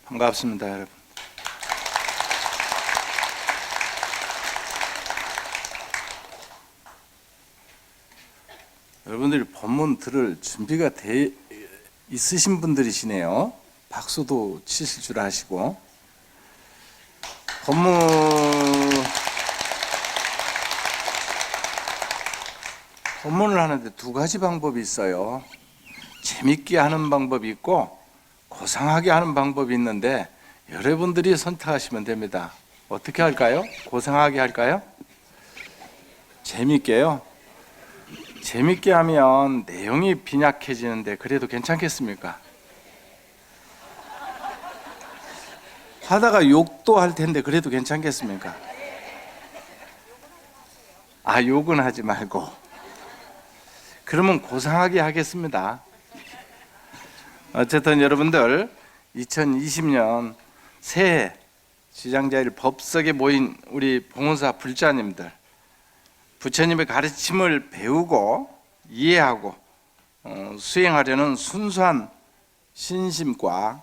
반갑습니다, 여러분. 여러분들이 본문 들을 준비가 돼 있으신 분들이시네요. 박수도 치실 줄 아시고. 본문을 하는데 두 가지 방법이 있어요. 재밌게 하는 방법이 있고 고상하게 하는 방법이 있는데 여러분들이 선택하시면 됩니다. 어떻게 할까요? 고상하게 할까요? 재밌게요? 재밌게 하면 내용이 빈약해지는데 그래도 괜찮겠습니까? 하다가 욕도 할 텐데 그래도 괜찮겠습니까? 욕은 하지 말고. 그러면 고상하게 하겠습니다. 어쨌든 여러분들 2020년 새해 지장자일 법석에 모인 우리 봉헌사 불자님들, 부처님의 가르침을 배우고 이해하고 수행하려는 순수한 신심과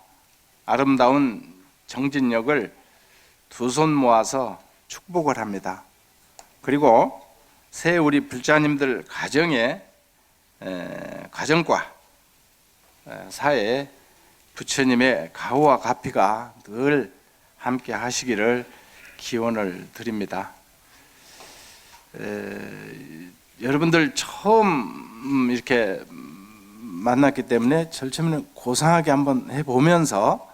아름다운 정진력을 두 손 모아서 축복을 합니다. 그리고 새해 우리 불자님들 가정과 사회에 부처님의 가호와 가피가 늘 함께 하시기를 기원을 드립니다. 여러분들 처음 이렇게 만났기 때문에 절차는 고상하게 한번 해보면서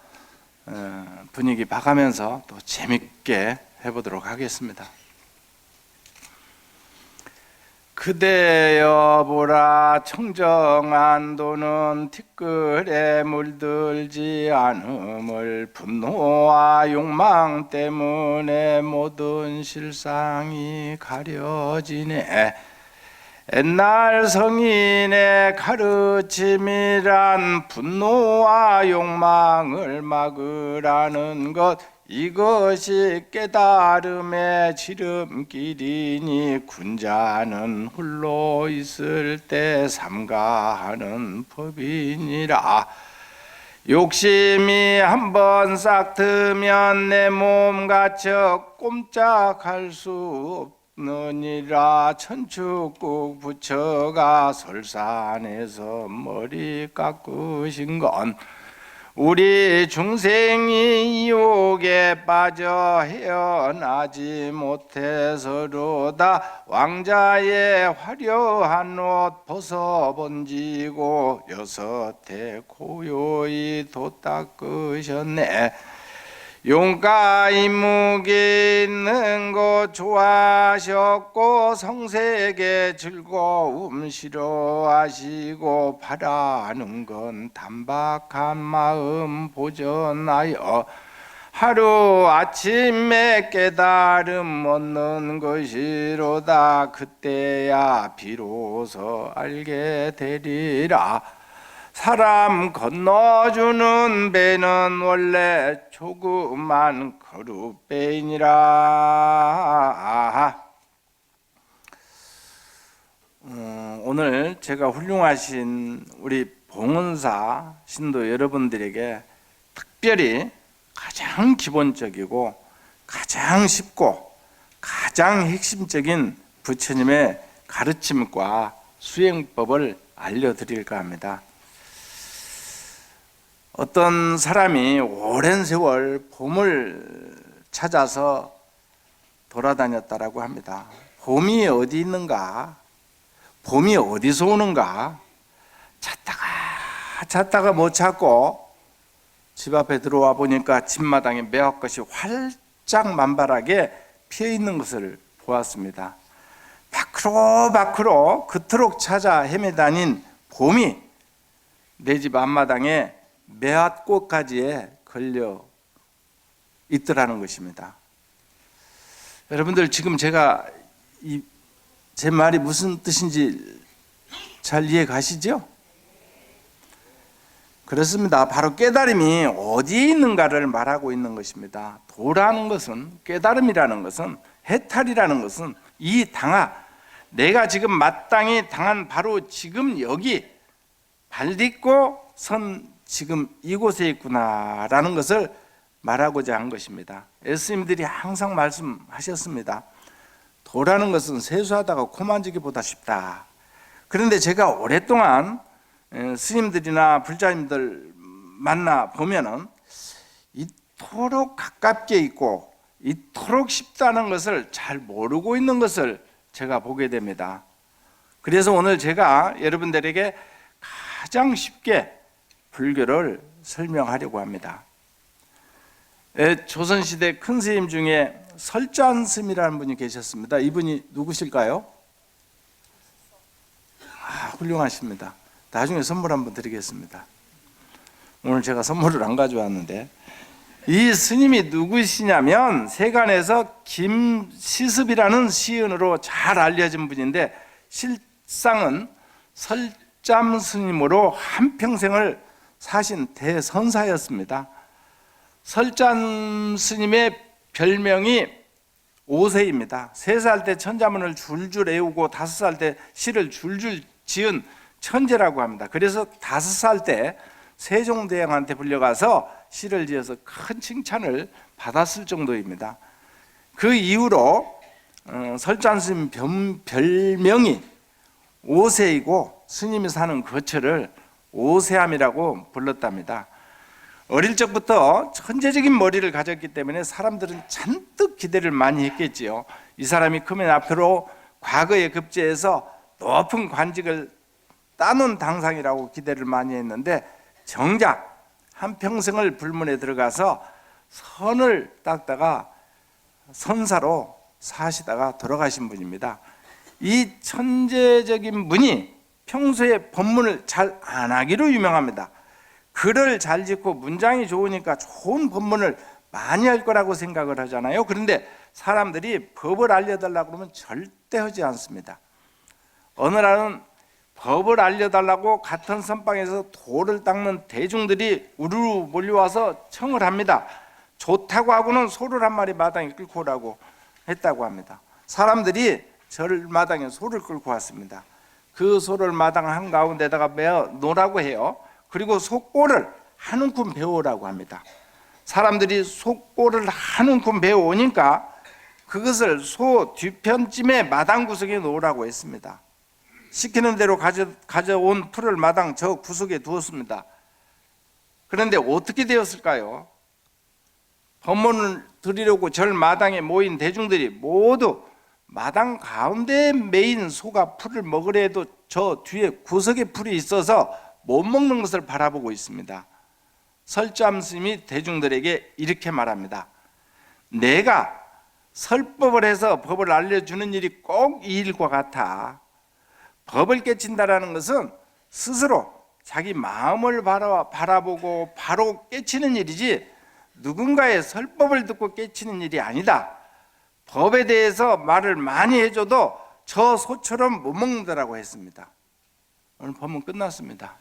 분위기 봐가면서 또 재밌게 해보도록 하겠습니다. 그대여 보라, 청정한 도는 티끌에 물들지 않음을, 분노와 욕망 때문에 모든 실상이 가려지네. 옛날 성인의 가르침이란 분노와 욕망을 막으라는 것, 이것이 깨달음의 지름길이니 군자는 홀로 있을 때 삼가하는 법이니라. 욕심이 한번 싹 트면 내 몸 갇혀 꼼짝할 수 없느니라. 천축국 부처가 설산에서 머리 깎으신 건 우리 중생이 유혹에 빠져 헤어나지 못해서로다. 왕자의 화려한 옷 벗어번지고 여섯해 고요히 도 닦으셨네. 용가 이묵이 있는 곳 좋아하셨고 성색의 즐거움 싫어하시고 바라는 건 단박한 마음 보전하여 하루아침에 깨달음 얻는 것이로다. 그때야 비로소 알게 되리라. 사람 건너주는 배는 원래 조그만 거룻배이니라. 오늘 제가 훌륭하신 우리 봉헌사 신도 여러분들에게 특별히 가장 기본적이고 가장 쉽고 가장 핵심적인 부처님의 가르침과 수행법을 알려드릴까 합니다. 어떤 사람이 오랜 세월 봄을 찾아서 돌아다녔다라고 합니다. 봄이 어디 있는가? 봄이 어디서 오는가? 찾다가 못 찾고 집 앞에 들어와 보니까 집마당에 매화꽃이 활짝 만발하게 피어 있는 것을 보았습니다. 밖으로 그토록 찾아 헤매다닌 봄이 내 집 앞마당에 매화꽃가지에 걸려 있더라는 것입니다. 여러분들 지금 제가 제 말이 무슨 뜻인지 잘 이해 가시죠? 그렇습니다. 바로 깨달음이 어디에 있는가를 말하고 있는 것입니다. 도라는 것은, 깨달음이라는 것은, 해탈이라는 것은 이 당하, 내가 지금 마땅히 당한 바로 지금 여기 발 딛고 선 지금 이곳에 있구나라는 것을 말하고자 한 것입니다. 예수님들이 항상 말씀하셨습니다. 도라는 것은 세수하다가 코 만지기보다 쉽다. 그런데 제가 오랫동안 스님들이나 불자님들 만나 보면은 이토록 가깝게 있고 이토록 쉽다는 것을 잘 모르고 있는 것을 제가 보게 됩니다. 그래서 오늘 제가 여러분들에게 가장 쉽게 불교를 설명하려고 합니다. 조선시대 큰 스님 중에 설짠 스님이라는 분이 계셨습니다. 이분이 누구실까요? 훌륭하십니다. 나중에 선물 한번 드리겠습니다. 오늘 제가 선물을 안 가져왔는데, 이 스님이 누구시냐면 세간에서 김시습이라는 시인으로 잘 알려진 분인데, 실상은 설잠 스님으로 한평생을 사신 대선사였습니다. 설잠 스님의 별명이 오세입니다. 3살 때 천자문을 줄줄 외우고 5살 때 시를 줄줄 지은 천재라고 합니다. 그래서 5살 때 세종대왕한테 불려가서 시를 지어서 큰 칭찬을 받았을 정도입니다. 그 이후로 설잠 스님 별명이 오세이고, 스님이 사는 거처를 오세암이라고 불렀답니다. 어릴 적부터 천재적인 머리를 가졌기 때문에 사람들은 잔뜩 기대를 많이 했겠지요. 이 사람이 크면 앞으로 과거에 급제해서 높은 관직을 따놓은 당상이라고 기대를 많이 했는데, 정작 한평생을 불문에 들어가서 선을 닦다가 선사로 사시다가 돌아가신 분입니다. 이 천재적인 분이 평소에 법문을 잘 안 하기로 유명합니다. 글을 잘 짓고 문장이 좋으니까 좋은 법문을 많이 할 거라고 생각을 하잖아요. 그런데 사람들이 법을 알려달라고 그러면 절대 하지 않습니다. 어느 날은 법을 알려달라고 같은 선방에서 돌을 닦는 대중들이 우르르 몰려와서 청을 합니다. 좋다고 하고는 소를 한 마리 마당에 끌고 오라고 했다고 합니다. 사람들이 절마당에 소를 끌고 왔습니다. 그 소를 마당 한가운데다가 매어 놓으라고 해요. 그리고 속보를 한 움큼 배우라고 합니다. 사람들이 속보를 한 움큼 배워오니까 그것을 소 뒤편쯤에 마당 구석에 놓으라고 했습니다. 시키는 대로 가져온 풀을 마당 저 구석에 두었습니다. 그런데 어떻게 되었을까요? 법문을 드리려고 절 마당에 모인 대중들이 모두 마당 가운데에 메인 소가 풀을 먹으려 해도 저 뒤에 구석에 풀이 있어서 못 먹는 것을 바라보고 있습니다. 설잠 스님이 대중들에게 이렇게 말합니다. 내가 설법을 해서 법을 알려주는 일이 꼭 이 일과 같아. 법을 깨친다라는 것은 스스로 자기 마음을 바라보고 바로 깨치는 일이지 누군가의 설법을 듣고 깨치는 일이 아니다. 법에 대해서 말을 많이 해줘도 저 소처럼 못 먹는다라고 했습니다. 오늘 법문 끝났습니다.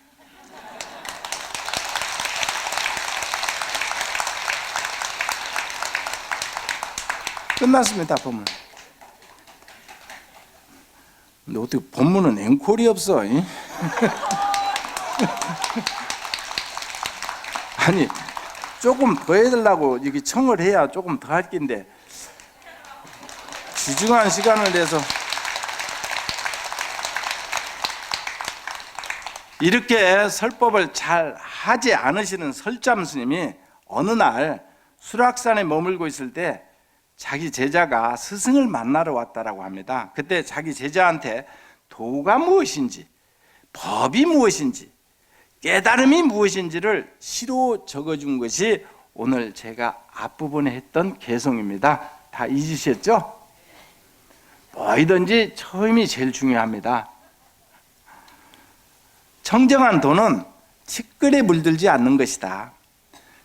끝났습니다. 법문. 근데 어떻게 법문은 앵콜이 없어? 아니, 조금 더 해달라고 여기 청을 해야 조금 더 할 긴데 지중한 시간을 내서 이렇게 설법을 잘 하지 않으시는 설잠 스님이 어느 날 수락산에 머물고 있을 때 자기 제자가 스승을 만나러 왔다라고 합니다. 그때 자기 제자한테 도가 무엇인지, 법이 무엇인지, 깨달음이 무엇인지를 시로 적어준 것이 오늘 제가 앞부분에 했던 개송입니다. 다 잊으셨죠? 뭐이든지 처음이 제일 중요합니다. 청정한 도는 티끌에 물들지 않는 것이다.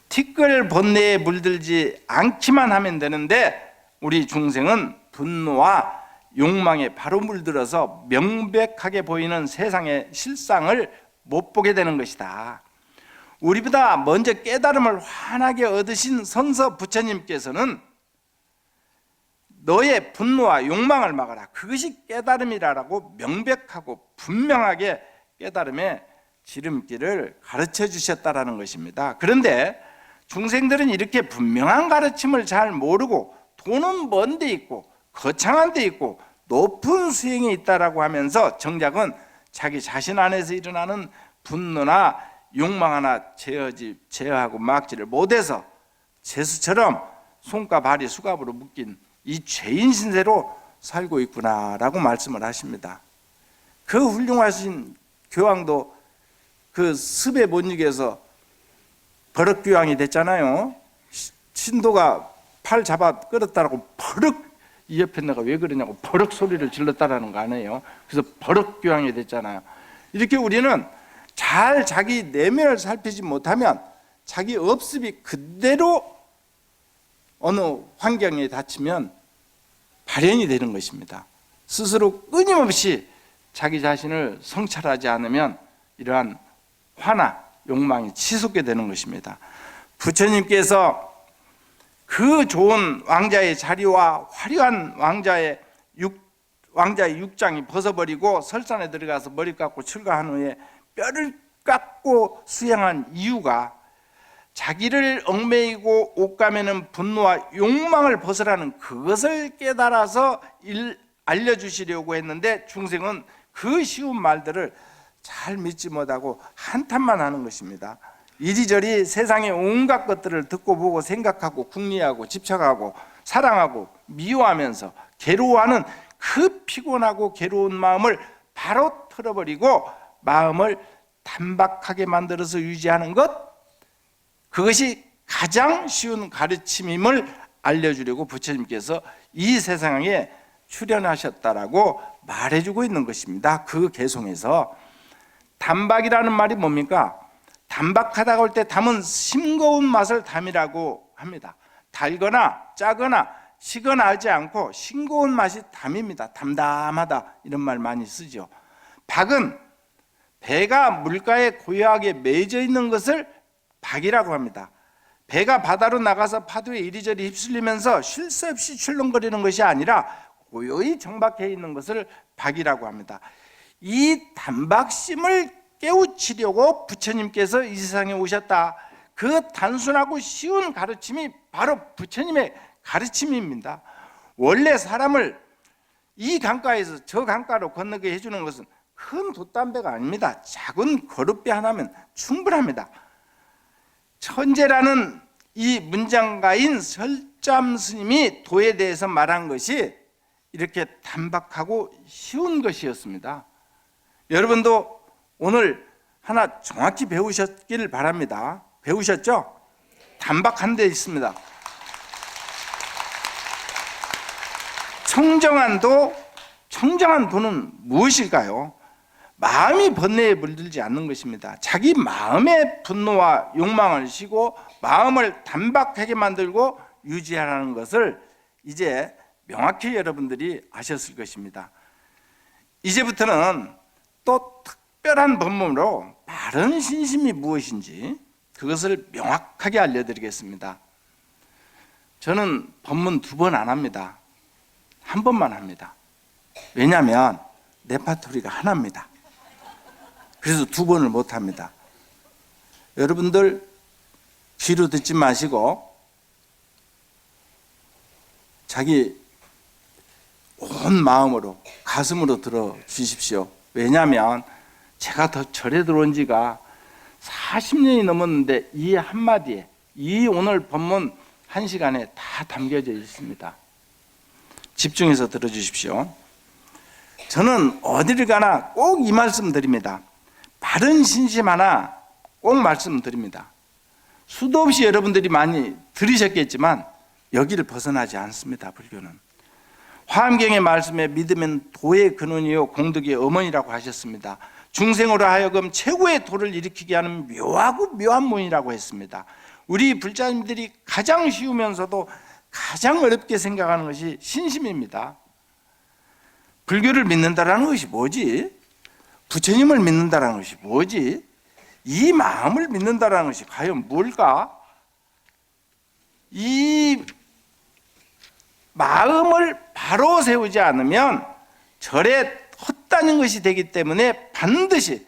티끌 번뇌에 물들지 않기만 하면 되는데 우리 중생은 분노와 욕망에 바로 물들어서 명백하게 보이는 세상의 실상을 못 보게 되는 것이다. 우리보다 먼저 깨달음을 환하게 얻으신 선서 부처님께서는 너의 분노와 욕망을 막아라. 그것이 깨달음이라고 명백하고 분명하게 깨달음에 지름길을 가르쳐 주셨다라는 것입니다. 그런데 중생들은 이렇게 분명한 가르침을 잘 모르고 돈은 먼 데 있고 거창한 데 있고 높은 수행이 있다라고 하면서 정작은 자기 자신 안에서 일어나는 분노나 욕망 하나 제어하고 막지를 못해서 재수처럼 손과 발이 수갑으로 묶인 이 죄인 신세로 살고 있구나라고 말씀을 하십니다. 그 훌륭하신 교황도 그 습에 못 이겨서 버럭교황이 됐잖아요. 신도가 팔 잡아 끌었다라고 버럭, 이 옆에 내가 왜 그러냐고 버럭 소리를 질렀다라는 거 아니에요. 그래서 버럭교황이 됐잖아요. 이렇게 우리는 잘 자기 내면을 살피지 못하면 자기 업습이 그대로 어느 환경에 닫히면 발현이 되는 것입니다. 스스로 끊임없이 자기 자신을 성찰하지 않으면 이러한 화나 욕망이 치솟게 되는 것입니다. 부처님께서 그 좋은 왕자의 자리와 화려한 왕자의 육장이 벗어버리고 설산에 들어가서 머리 깎고 출가한 후에 뼈를 깎고 수행한 이유가 자기를 얽매이고 옥가매는 분노와 욕망을 벗으라는 그것을 깨달아서 알려주시려고 했는데 중생은 그 쉬운 말들을 잘 믿지 못하고 한탄만 하는 것입니다. 이리저리 세상의 온갖 것들을 듣고 보고 생각하고 궁리하고 집착하고 사랑하고 미워하면서 괴로워하는 그 피곤하고 괴로운 마음을 바로 털어버리고 마음을 단박하게 만들어서 유지하는 것, 그것이 가장 쉬운 가르침임을 알려주려고 부처님께서 이 세상에 출현하셨다라고 말해주고 있는 것입니다. 그 개송에서 단박이라는 말이 뭡니까? 단박하다고 할 때 담은 싱거운 맛을 담이라고 합니다. 달거나 짜거나 시거나 하지 않고 싱거운 맛이 담입니다. 담담하다 이런 말 많이 쓰죠. 박은 배가 물가에 고요하게 매져 있는 것을 박이라고 합니다. 배가 바다로 나가서 파도에 이리저리 휩쓸리면서 쉴 새 없이 출렁거리는 것이 아니라 고요히 정박해 있는 것을 박이라고 합니다. 이 단박심을 깨우치려고 부처님께서 이 세상에 오셨다. 그 단순하고 쉬운 가르침이 바로 부처님의 가르침입니다. 원래 사람을 이 강가에서 저 강가로 건너게 해주는 것은 큰 돛담배가 아닙니다. 작은 거룻배 하나면 충분합니다. 천재라는 이 문장가인 설잠 스님이 도에 대해서 말한 것이 이렇게 단박하고 쉬운 것이었습니다. 여러분도 오늘 하나 정확히 배우셨길 바랍니다. 배우셨죠? 단박한 데 있습니다. 청정한 도는 무엇일까요? 마음이 번뇌에 물들지 않는 것입니다. 자기 마음의 분노와 욕망을 쉬고 마음을 단박하게 만들고 유지하라는 것을 이제 명확히 여러분들이 아셨을 것입니다. 이제부터는 또 특별한 법문으로 바른 신심이 무엇인지 그것을 명확하게 알려드리겠습니다. 저는 법문 2번 안 합니다. 한 번만 합니다. 왜냐하면 레파토리가 하나입니다. 그래서 2번을 못 합니다. 여러분들 귀로 듣지 마시고 자기 온 마음으로 가슴으로 들어 주십시오. 왜냐하면 제가 더 절에 들어온 지가 40년이 넘었는데 이 한마디에 이 오늘 법문 1시간에 다 담겨져 있습니다. 집중해서 들어주십시오. 저는 어디를 가나 꼭 이 말씀 드립니다. 바른 신심 하나 꼭 말씀드립니다. 수도 없이 여러분들이 많이 들으셨겠지만 여기를 벗어나지 않습니다. 불교는 화엄경의 말씀에 믿으면 도의 근원이요 공덕의 어머니라고 하셨습니다. 중생으로 하여금 최고의 도를 일으키게 하는 묘하고 묘한 문이라고 했습니다. 우리 불자님들이 가장 쉬우면서도 가장 어렵게 생각하는 것이 신심입니다. 불교를 믿는다라는 것이 뭐지? 부처님을 믿는다라는 것이 뭐지? 이 마음을 믿는다라는 것이 과연 뭘까? 이 마음을 바로 세우지 않으면 절에 헛다는 것이 되기 때문에 반드시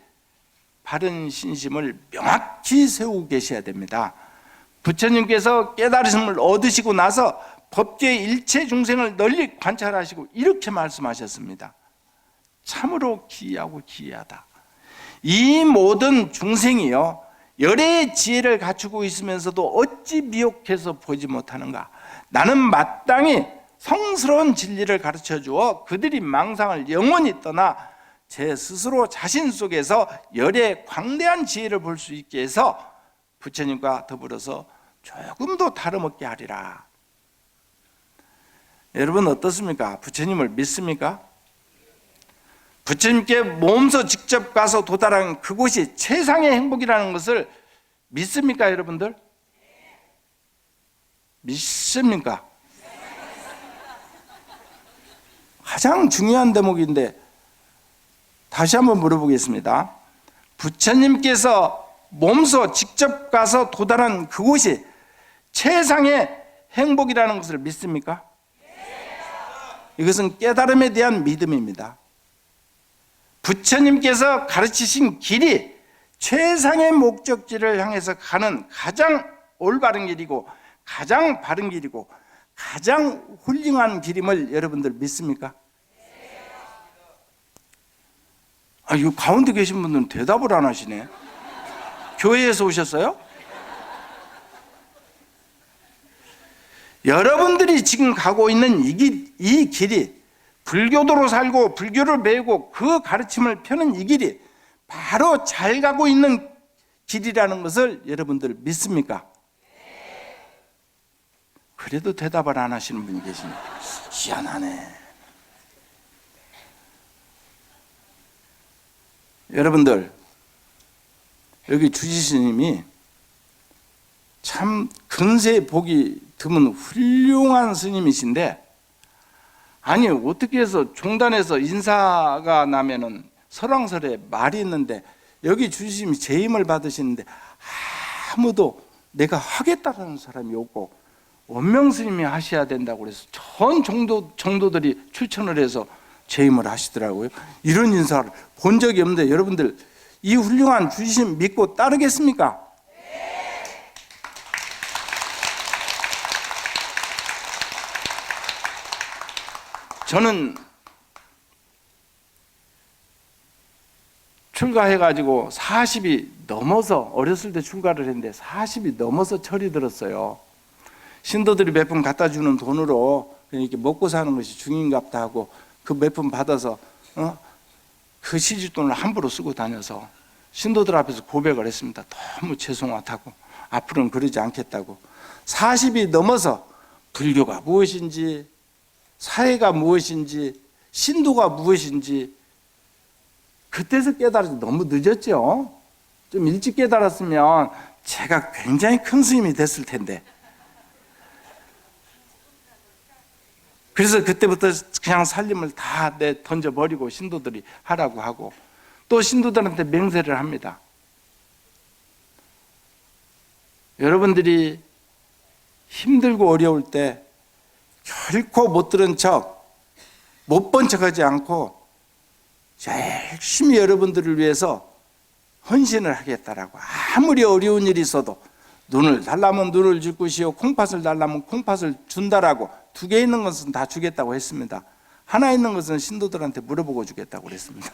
바른 신심을 명확히 세우고 계셔야 됩니다. 부처님께서 깨달으심을 얻으시고 나서 법계의 일체 중생을 널리 관찰하시고 이렇게 말씀하셨습니다. 참으로 기이하고 기이하다. 이 모든 중생이요 열의 지혜를 갖추고 있으면서도 어찌 미혹해서 보지 못하는가. 나는 마땅히 성스러운 진리를 가르쳐 주어 그들이 망상을 영원히 떠나 제 스스로 자신 속에서 열의 광대한 지혜를 볼 수 있게 해서 부처님과 더불어서 조금도 다름없게 하리라. 여러분 어떻습니까? 부처님을 믿습니까? 부처님께 몸소 직접 가서 도달한 그곳이 최상의 행복이라는 것을 믿습니까, 여러분들? 믿습니까? 가장 중요한 대목인데 다시 한번 물어보겠습니다. 부처님께서 몸소 직접 가서 도달한 그곳이 최상의 행복이라는 것을 믿습니까? 이것은 깨달음에 대한 믿음입니다. 부처님께서 가르치신 길이 최상의 목적지를 향해서 가는 가장 올바른 길이고 가장 바른 길이고 가장 훌륭한 길임을 여러분들 믿습니까? 이 가운데 계신 분들은 대답을 안 하시네. 교회에서 오셨어요? 여러분들이 지금 가고 있는 이 길이 불교도로 살고 불교를 배우고 그 가르침을 펴는 이 길이 바로 잘 가고 있는 길이라는 것을 여러분들 믿습니까? 그래도 대답을 안 하시는 분이 계시네. 희한하네. 여러분들 여기 주지스님이 참 근세 복이 드문 훌륭한 스님이신데 아니 어떻게 해서 종단에서 인사가 나면은 설왕설에 말이 있는데 여기 주지스님이 재임을 받으시는데 아무도 내가 하겠다는 사람이 없고 원명 스님이 하셔야 된다고 그래서 전 정도들이 추천을 해서 재임을 하시더라고요. 이런 인사를 본 적이 없는데 여러분들 이 훌륭한 주지스님 믿고 따르겠습니까? 저는 출가해가지고 40이 넘어서 어렸을 때 출가를 했는데 40이 넘어서 철이 들었어요. 신도들이 몇 푼 갖다 주는 돈으로 이렇게 먹고 사는 것이 중인갑다 하고 그 몇 푼 받아서 그 시집돈을 함부로 쓰고 다녀서 신도들 앞에서 고백을 했습니다. 너무 죄송하다고 앞으로는 그러지 않겠다고. 40이 넘어서 불교가 무엇인지 사회가 무엇인지 신도가 무엇인지 그때서 깨달아서 너무 늦었죠. 좀 일찍 깨달았으면 제가 굉장히 큰 스님이 됐을 텐데. 그래서 그때부터 그냥 살림을 다 던져버리고 신도들이 하라고 하고 또 신도들한테 맹세를 합니다. 여러분들이 힘들고 어려울 때 결코 못 들은 척, 못 본 척하지 않고 열심히 여러분들을 위해서 헌신을 하겠다라고. 아무리 어려운 일이 있어도 눈을 달라면 눈을 줄 것이요 콩팥을 달라면 콩팥을 준다라고. 두 개 있는 것은 다 주겠다고 했습니다. 하나 있는 것은 신도들한테 물어보고 주겠다고 그랬습니다.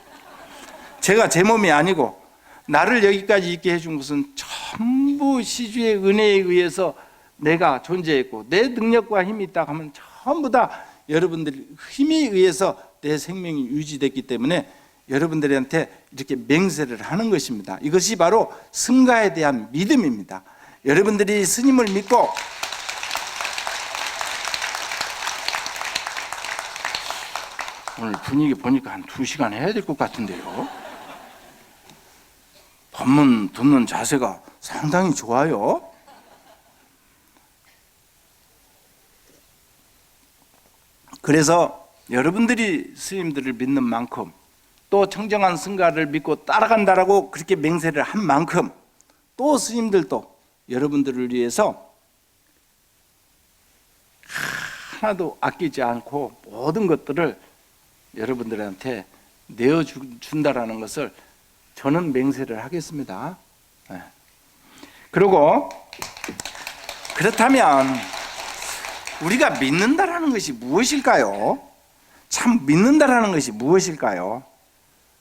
제가 제 몸이 아니고 나를 여기까지 있게 해준 것은 전부 시주의 은혜에 의해서 내가 존재했고 내 능력과 힘이 있다고 하면 전부 다 여러분들의 힘에 의해서 내 생명이 유지됐기 때문에 여러분들한테 이렇게 맹세를 하는 것입니다. 이것이 바로 승가에 대한 믿음입니다. 여러분들이 스님을 믿고 오늘 분위기 보니까 한 2시간 해야 될 것 같은데요. 법문 듣는 자세가 상당히 좋아요. 그래서 여러분들이 스님들을 믿는 만큼 또 청정한 승가를 믿고 따라간다라고 그렇게 맹세를 한 만큼 또 스님들도 여러분들을 위해서 하나도 아끼지 않고 모든 것들을 여러분들한테 내어준다라는 것을 저는 맹세를 하겠습니다. 네. 그리고 그렇다면 우리가 믿는다라는 것이 무엇일까요? 참 믿는다라는 것이 무엇일까요?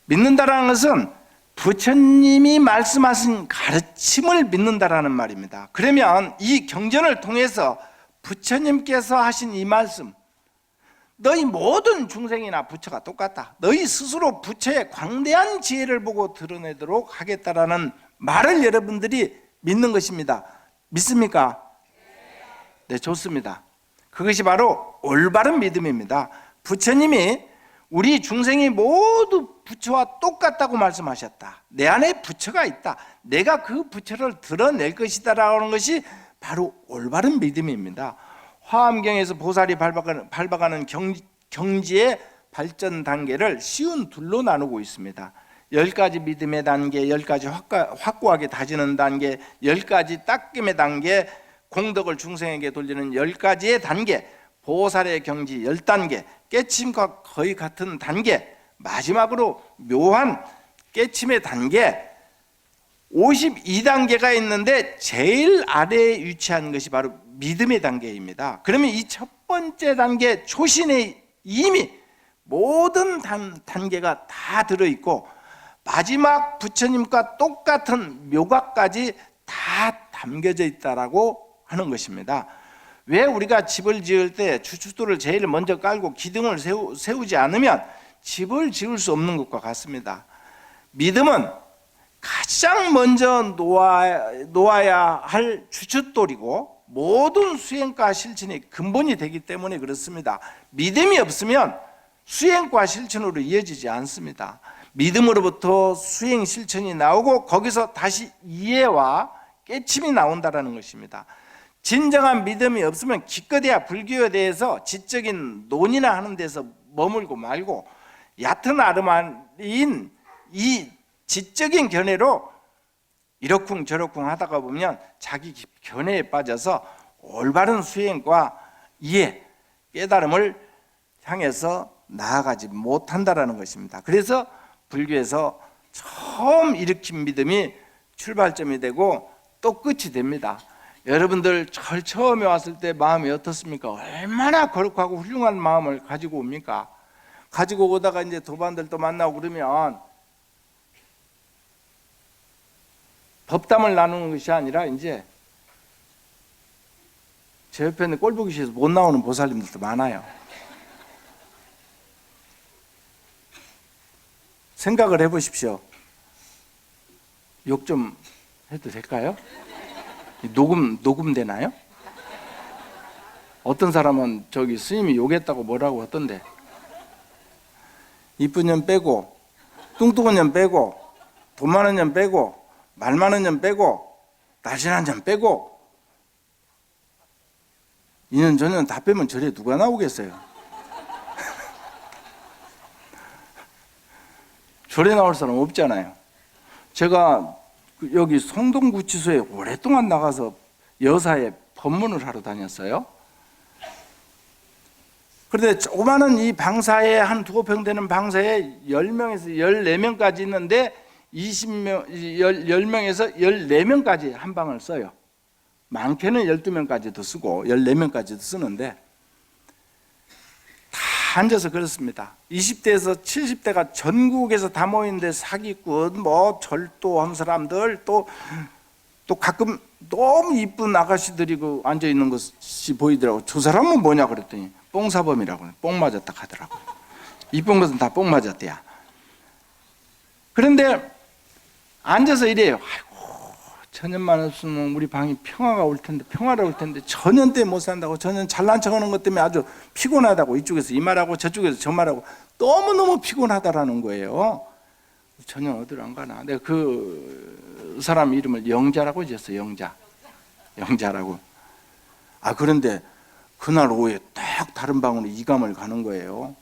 믿는다라는 것은 부처님이 말씀하신 가르침을 믿는다라는 말입니다. 그러면 이 경전을 통해서 부처님께서 하신 이 말씀, 너희 모든 중생이나 부처가 똑같다, 너희 스스로 부처의 광대한 지혜를 보고 드러내도록 하겠다라는 말을 여러분들이 믿는 것입니다. 믿습니까? 네, 좋습니다. 그것이 바로 올바른 믿음입니다. 부처님이 우리 중생이 모두 부처와 똑같다고 말씀하셨다. 내 안에 부처가 있다. 내가 그 부처를 드러낼 것이다 라는 것이 바로 올바른 믿음입니다. 화엄경에서 보살이 밟아가는 경지의 발전 단계를 쉬운 둘로 나누고 있습니다. 10가지 믿음의 단계, 10가지 확고하게 다지는 단계, 10가지 닦임의 단계, 공덕을 중생에게 돌리는 10가지의 단계, 보살의 경지 10단계, 깨침과 거의 같은 단계, 마지막으로 묘한 깨침의 단계 52단계가 있는데 제일 아래에 위치한 것이 바로 믿음의 단계입니다. 그러면 이 첫 번째 단계 초신에 이미 모든 단계가 다 들어있고 마지막 부처님과 똑같은 묘각까지 다 담겨져 있다라고 하는 것입니다. 왜 우리가 집을 지을 때 주춧돌을 제일 먼저 깔고 기둥을 세우지 않으면 집을 지을 수 없는 것과 같습니다. 믿음은 가장 먼저 놓아야 할 주춧돌이고 모든 수행과 실천이 근본이 되기 때문에 그렇습니다. 믿음이 없으면 수행과 실천으로 이어지지 않습니다. 믿음으로부터 수행 실천이 나오고 거기서 다시 이해와 깨침이 나온다는 것입니다. 진정한 믿음이 없으면 기껏해야 불교에 대해서 지적인 논의나 하는 데서 머물고 말고 얕은 아르마리인 이 지적인 견해로 이러쿵 저러쿵 하다가 보면 자기 견해에 빠져서 올바른 수행과 이해, 깨달음을 향해서 나아가지 못한다는 것입니다. 그래서 불교에서 처음 일으킨 믿음이 출발점이 되고 또 끝이 됩니다. 여러분들 절 처음에 왔을 때 마음이 어떻습니까? 얼마나 거룩하고 훌륭한 마음을 가지고 옵니까? 가지고 오다가 이제 도반들도 만나고 그러면 법담을 나누는 것이 아니라 이제 제 옆에 있는 꼴보기 싫어서 못 나오는 보살님들도 많아요. 생각을 해보십시오. 욕 좀 해도 될까요? 녹음되나요? 어떤 사람은 저기 스님이 욕했다고 뭐라고 하던데, 이쁜 년 빼고 뚱뚱한 년 빼고 돈 많은 년 빼고 말 많은 년 빼고 날씬한 년 빼고 이년 저년 다 빼면 절에 누가 나오겠어요? 절에 나올 사람 없잖아요. 제가 여기 성동구치소에 오랫동안 나가서 여사에 법문을 하러 다녔어요. 그런데 조그마한 이 방사에 한 두어 평 되는 방사에 10명에서 14명까지 있는데 10명에서 14명까지 한 방을 써요. 많게는 12명까지도 쓰고 14명까지도 쓰는데 다 앉아서 그렇습니다. 20대에서 70대가 전국에서 다 모이는데 사기꾼, 뭐 절도한 사람들, 또 가끔 너무 이쁜 아가씨들이 그 앉아 있는 것이 보이더라고. 저 사람은 뭐냐 그랬더니 뽕사범이라고, 뽕 맞았다 하더라고. 이쁜 것은 다 뽕 맞았대야. 그런데 앉아서 이래요. 아이고, 천년만 없으면 우리 방이 평화가 올 텐데, 평화로울 텐데 천년 때 못 산다고, 천년 잘난 척하는 것 때문에 아주 피곤하다고, 이쪽에서 이 말하고 저쪽에서 저 말하고 너무너무 피곤하다라는 거예요. 천년 어디로 안 가나. 내가 그 사람 이름을 영자라고 지었어요. 영자라고. 아, 그런데 그날 오후에 딱 다른 방으로 이감을 가는 거예요.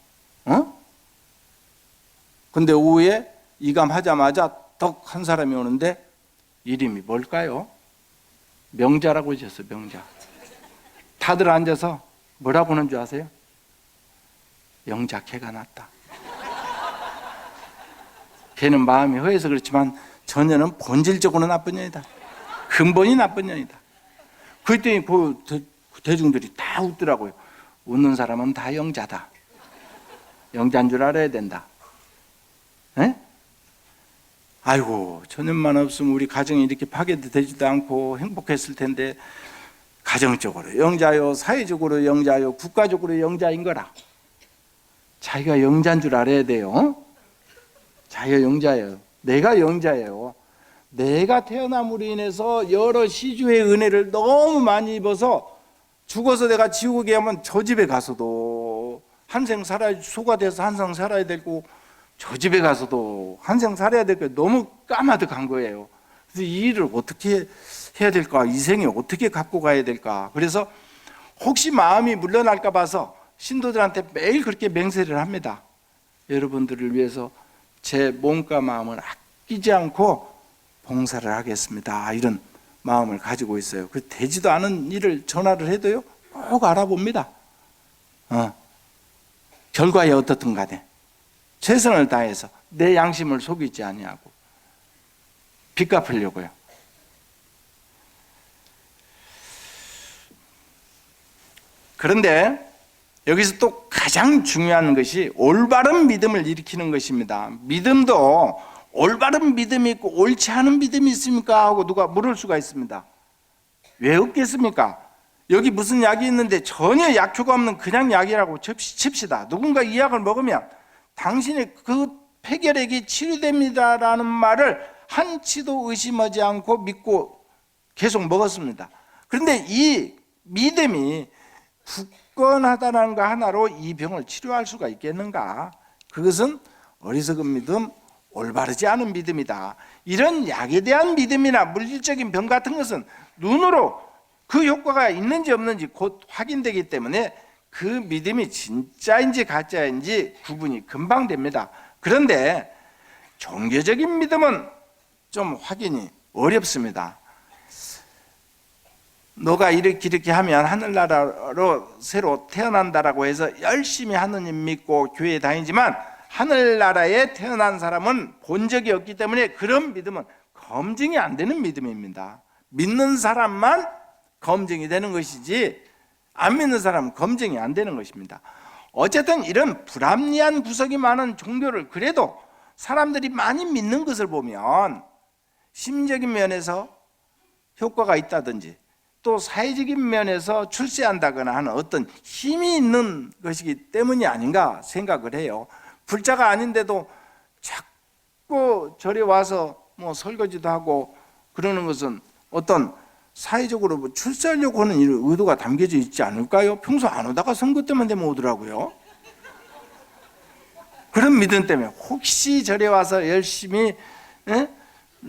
근데 오후에 이감하자마자 덕 한 사람이 오는데 이름이 뭘까요? 명자라고 지었어요. 명자. 다들 앉아서 뭐라고 하는 줄 아세요? 영자캐가 났다. 걔는 마음이 허해서 그렇지만 전혀는 본질적으로 나쁜 년이다. 근본이 나쁜 년이다. 그랬더니 그 대중들이 다 웃더라고요. 웃는 사람은 다 영자다. 영자인 줄 알아야 된다. 에? 아이고, 저년만 없으면 우리 가정이 이렇게 파괴되지도 않고 행복했을 텐데, 가정적으로 영자요, 사회적으로 영자요, 국가적으로 영자인 거라. 자기가 영자인 줄 알아야 돼요. 자기가 영자예요. 내가 영자예요. 내가 태어남으로 인해서 여러 시주의 은혜를 너무 많이 입어서 죽어서 내가 지옥에 가면 저 집에 가서도 한생 살아야, 소가 돼서 한생 살아야 되고, 저 집에 가서도 한생 살아야 될 거 너무 까마득한 거예요. 그래서 이 일을 어떻게 해야 될까? 이 생에 어떻게 갖고 가야 될까? 그래서 혹시 마음이 물러날까 봐서 신도들한테 매일 그렇게 맹세를 합니다. 여러분들을 위해서 제 몸과 마음을 아끼지 않고 봉사를 하겠습니다. 이런 마음을 가지고 있어요. 그 되지도 않은 일을 전화를 해도요, 꼭 알아봅니다. 결과에 어떻든 간에 최선을 다해서 내 양심을 속이지 아니하고 빚 갚으려고요. 그런데 여기서 또 가장 중요한 것이 올바른 믿음을 일으키는 것입니다. 믿음도 올바른 믿음이 있고 옳지 않은 믿음이 있습니까? 하고 누가 물을 수가 있습니다. 왜 없겠습니까? 여기 무슨 약이 있는데 전혀 약효가 없는 그냥 약이라고 칩시다. 누군가 이 약을 먹으면 당신의 그 폐결핵이 치료됩니다라는 말을 한치도 의심하지 않고 믿고 계속 먹었습니다. 그런데 이 믿음이 굳건하다는 거 하나로 이 병을 치료할 수가 있겠는가? 그것은 어리석은 믿음, 올바르지 않은 믿음이다. 이런 약에 대한 믿음이나 물질적인 병 같은 것은 눈으로 그 효과가 있는지 없는지 곧 확인되기 때문에 그 믿음이 진짜인지 가짜인지 구분이 금방 됩니다. 그런데 종교적인 믿음은 좀 확인이 어렵습니다. 너가 이렇게 하면 하늘나라로 새로 태어난다라고 해서 열심히 하느님 믿고 교회에 다니지만 하늘나라에 태어난 사람은 본 적이 없기 때문에 그런 믿음은 검증이 안 되는 믿음입니다. 믿는 사람만 검증이 되는 것이지 안 믿는 사람은 검증이 안 되는 것입니다. 어쨌든 이런 불합리한 구석이 많은 종교를 그래도 사람들이 많이 믿는 것을 보면 심적인 면에서 효과가 있다든지 또 사회적인 면에서 출세한다거나 하는 어떤 힘이 있는 것이기 때문이 아닌가 생각을 해요. 불자가 아닌데도 자꾸 절에 와서 뭐 설거지도 하고 그러는 것은 어떤 사회적으로 뭐 출세하려고 하는 이런 의도가 담겨져 있지 않을까요? 평소 안 오다가 선거 때만 되면 오더라고요. 그런 믿음 때문에 혹시 절에 와서 열심히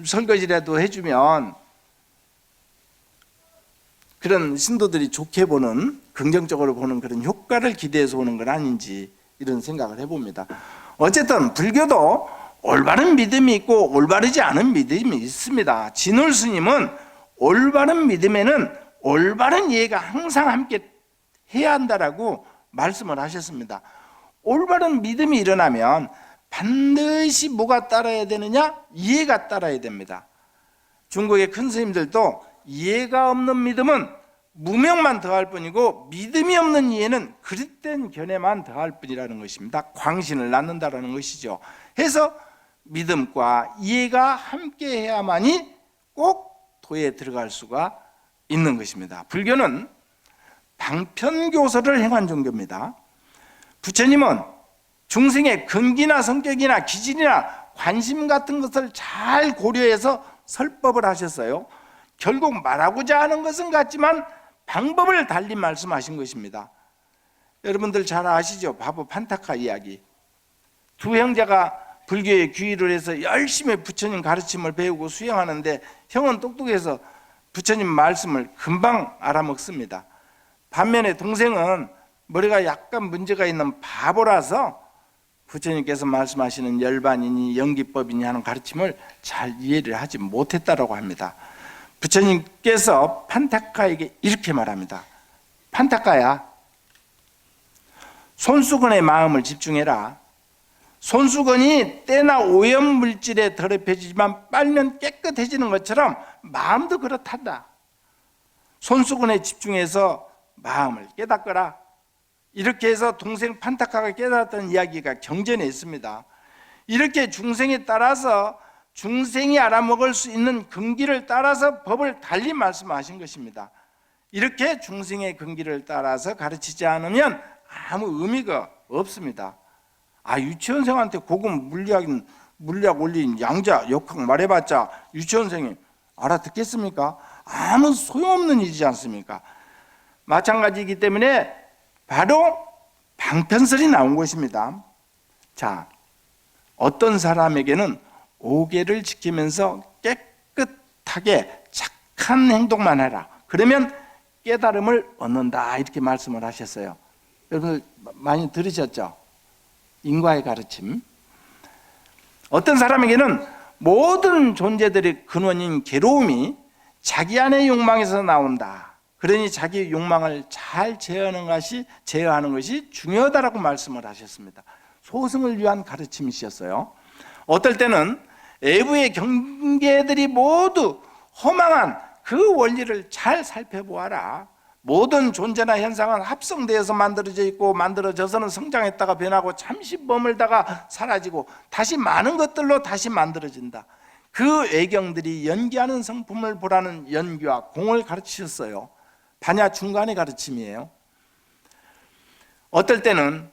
설거지라도 해주면 그런 신도들이 좋게 보는, 긍정적으로 보는 그런 효과를 기대해서 오는 건 아닌지 이런 생각을 해봅니다. 어쨌든 불교도 올바른 믿음이 있고 올바르지 않은 믿음이 있습니다. 진울 스님은 올바른 믿음에는 올바른 이해가 항상 함께 해야 한다라고 말씀을 하셨습니다. 올바른 믿음이 일어나면 반드시 뭐가 따라야 되느냐? 이해가 따라야 됩니다. 중국의 큰 스님들도 이해가 없는 믿음은 무명만 더할 뿐이고 믿음이 없는 이해는 그릇된 견해만 더할 뿐이라는 것입니다. 광신을 낳는다라는 것이죠. 해서 믿음과 이해가 함께 해야만이 꼭 도에 들어갈 수가 있는 것입니다. 불교는 방편교설을 행한 종교입니다. 부처님은 중생의 근기나 성격이나 기질이나 관심 같은 것을 잘 고려해서 설법을 하셨어요. 결국 말하고자 하는 것은 같지만 방법을 달리 말씀하신 것입니다. 여러분들 잘 아시죠? 바보 판타카 이야기. 두 형제가 불교에 귀의를 해서 열심히 부처님 가르침을 배우고 수행하는데 형은 똑똑해서 부처님 말씀을 금방 알아먹습니다. 반면에 동생은 머리가 약간 문제가 있는 바보라서 부처님께서 말씀하시는 열반이니 연기법이니 하는 가르침을 잘 이해를 하지 못했다고 합니다. 부처님께서 판타카에게 이렇게 말합니다. 판타카야, 손수건의 마음을 집중해라. 손수건이 때나 오염물질에 더럽혀지지만 빨면 깨끗해지는 것처럼 마음도 그렇단다. 손수건에 집중해서 마음을 깨닫거라. 이렇게 해서 동생 판타카가 깨달았던 이야기가 경전에 있습니다. 이렇게 중생에 따라서 중생이 알아먹을 수 있는 근기를 따라서 법을 달리 말씀하신 것입니다. 이렇게 중생의 근기를 따라서 가르치지 않으면 아무 의미가 없습니다. 유치원생한테 고급 물리학 원리 양자 역학 말해봤자 유치원생이 알아듣겠습니까? 아무 소용없는 일이지 않습니까? 마찬가지이기 때문에 바로 방편설이 나온 것입니다. 자, 어떤 사람에게는 5계를 지키면서 깨끗하게 착한 행동만 해라. 그러면 깨달음을 얻는다. 이렇게 말씀을 하셨어요. 여러분 많이 들으셨죠? 인과의 가르침. 어떤 사람에게는 모든 존재들의 근원인 괴로움이 자기 안의 욕망에서 나온다. 그러니 자기 욕망을 잘 제어하는 것이 중요하다라고 말씀을 하셨습니다. 소승을 위한 가르침이셨어요. 어떨 때는 외부의 경계들이 모두 허망한 그 원리를 잘 살펴보아라. 모든 존재나 현상은 합성되어서 만들어져 있고 만들어져서는 성장했다가 변하고 잠시 머물다가 사라지고 다시 많은 것들로 다시 만들어진다. 그 외경들이 연기하는 성품을 보라는 연기와 공을 가르치셨어요. 반야 중간의 가르침이에요. 어떨 때는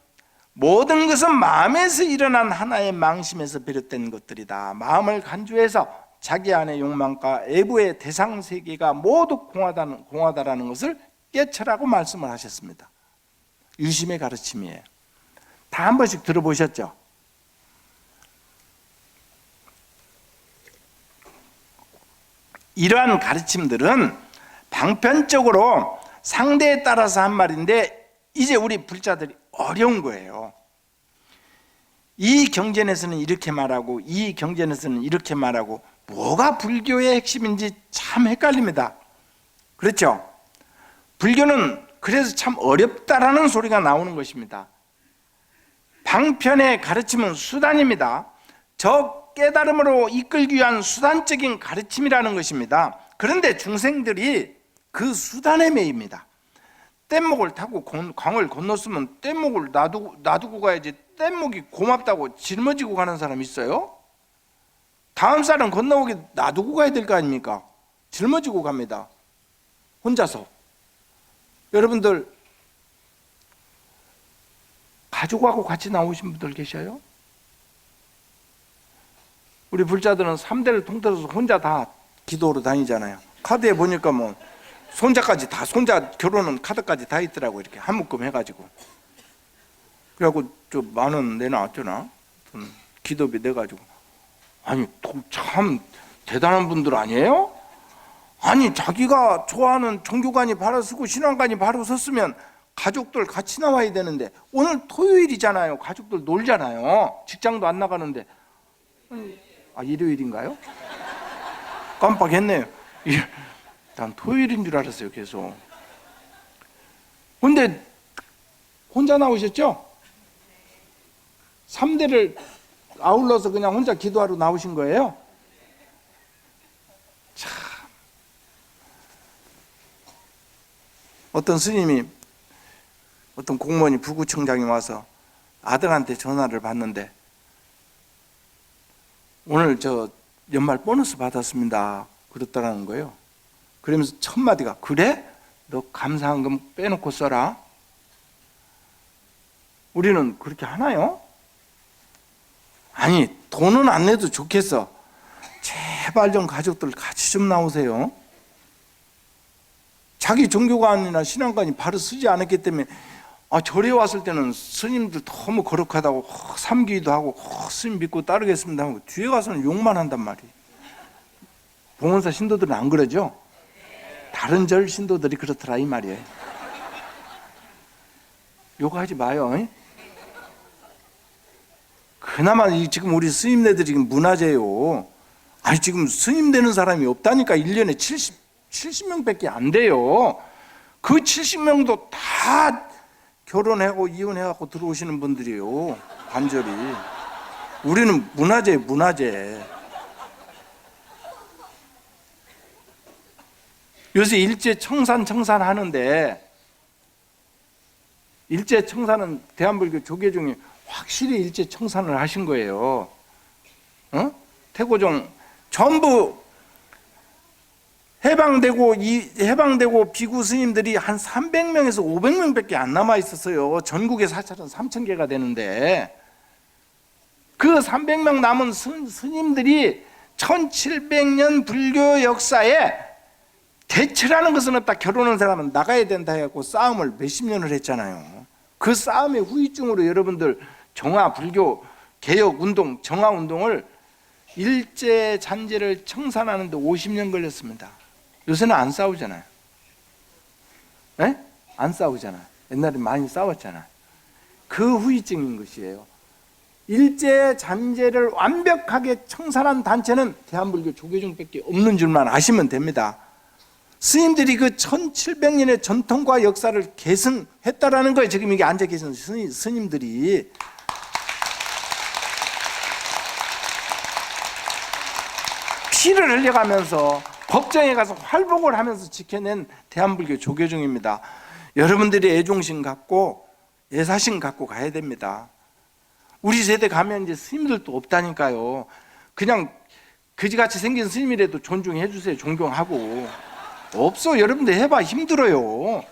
모든 것은 마음에서 일어난 하나의 망심에서 비롯된 것들이다. 마음을 간주해서 자기 안의 욕망과 외부의 대상 세계가 모두 공하다라는 것을 깨쳐라고 말씀을 하셨습니다. 유심의 가르침이에요. 다 한 번씩 들어보셨죠? 이러한 가르침들은 방편적으로 상대에 따라서 한 말인데 이제 우리 불자들이 어려운 거예요. 이 경전에서는 이렇게 말하고 이 경전에서는 이렇게 말하고 뭐가 불교의 핵심인지 참 헷갈립니다. 그렇죠? 불교는 그래서 참 어렵다라는 소리가 나오는 것입니다. 방편의 가르침은 수단입니다. 저 깨달음으로 이끌기 위한 수단적인 가르침이라는 것입니다. 그런데 중생들이 그 수단에 매입니다. 뗏목을 타고 강을 건넜으면 뗏목을 놔두고 가야지 뗏목이 고맙다고 짊어지고 가는 사람 있어요? 다음 사람 건너오게 놔두고 가야 될 거 아닙니까? 짊어지고 갑니다. 혼자서. 여러분들 가족하고 같이 나오신 분들 계셔요? 우리 불자들은 3대를 통틀어서 혼자 다 기도로 다니잖아요. 카드에 보니까 뭐 손자까지 다, 손자 결혼은 카드까지 다 있더라고. 이렇게 한 묶음 해가지고. 그래갖고 저 10,000원 내나 어쩌나 기도비 내가지고. 아니 참 대단한 분들 아니에요? 아니 자기가 좋아하는 종교관이 바로 서고 신앙관이 바로 섰으면 가족들 같이 나와야 되는데 오늘 토요일이잖아요. 가족들 놀잖아요. 직장도 안 나가는데. 일요일인가요? 깜빡했네요. 난 토요일인 줄 알았어요. 계속. 근데 혼자 나오셨죠? 3대를 아울러서 그냥 혼자 기도하러 나오신 거예요? 참. 어떤 스님이, 어떤 공무원이 부구청장이 와서 아들한테 전화를 받는데 오늘 저 연말 보너스 받았습니다. 그랬다라는 거예요. 그러면서 첫 마디가 그래? 너 감사한금 빼놓고 써라. 우리는 그렇게 하나요? 아니 돈은 안 내도 좋겠어. 제발 좀 가족들 같이 좀 나오세요. 자기 종교관이나 신앙관이 바로 쓰지 않았기 때문에 절에 왔을 때는 스님들 너무 거룩하다고 삼기도 하고 스님 믿고 따르겠습니다 하고 뒤에 가서는 욕만 한단 말이에요. 봉원사 신도들은 안 그러죠? 다른 절 신도들이 그렇더라 이 말이에요. 욕하지 마요. 그나마 지금 우리 스님네들이 문화재요. 아니 지금 스님 되는 사람이 없다니까. 1년에 70명밖에 안 돼요. 그 70명도 다 결혼하고 이혼해갖고 들어오시는 분들이에요. 관절이. 우리는 문화재, 문화재. 요새 일제 청산 하는데, 일제 청산은 대한불교 조계종이 확실히 일제 청산을 하신 거예요. 태고종 전부 해방되고 비구 스님들이 한 300명에서 500명밖에 안 남아 있었어요. 전국의 사찰은 3,000개가 되는데, 그 300명 남은 스님들이 1700년 불교 역사에 대체라는 것은 없다. 결혼한 사람은 나가야 된다 해갖고 싸움을 몇십 년을 했잖아요. 그 싸움의 후유증으로 여러분들 정화 불교 개혁 운동, 정화 운동을 일제 잔재를 청산하는데 50년 걸렸습니다. 요새는 안 싸우잖아요. 네? 안 싸우잖아요. 옛날에 많이 싸웠잖아요. 그 후유증인 것이에요. 일제 잔재를 완벽하게 청산한 단체는 대한불교 조계종밖에 없는 줄만 아시면 됩니다. 스님들이 그 1700년의 전통과 역사를 계승했다라는 거예요. 지금 이게 앉아 계신 스님들이. 피를 흘려가면서 법정에 가서 활복을 하면서 지켜낸 대한불교 조계종입니다. 여러분들이 애종심 갖고 예사심 갖고 가야 됩니다. 우리 세대 가면 이제 스님들도 없다니까요. 그냥 그지같이 생긴 스님이라도 존중해 주세요. 존경하고. 없어. 여러분들 해봐. 힘들어요.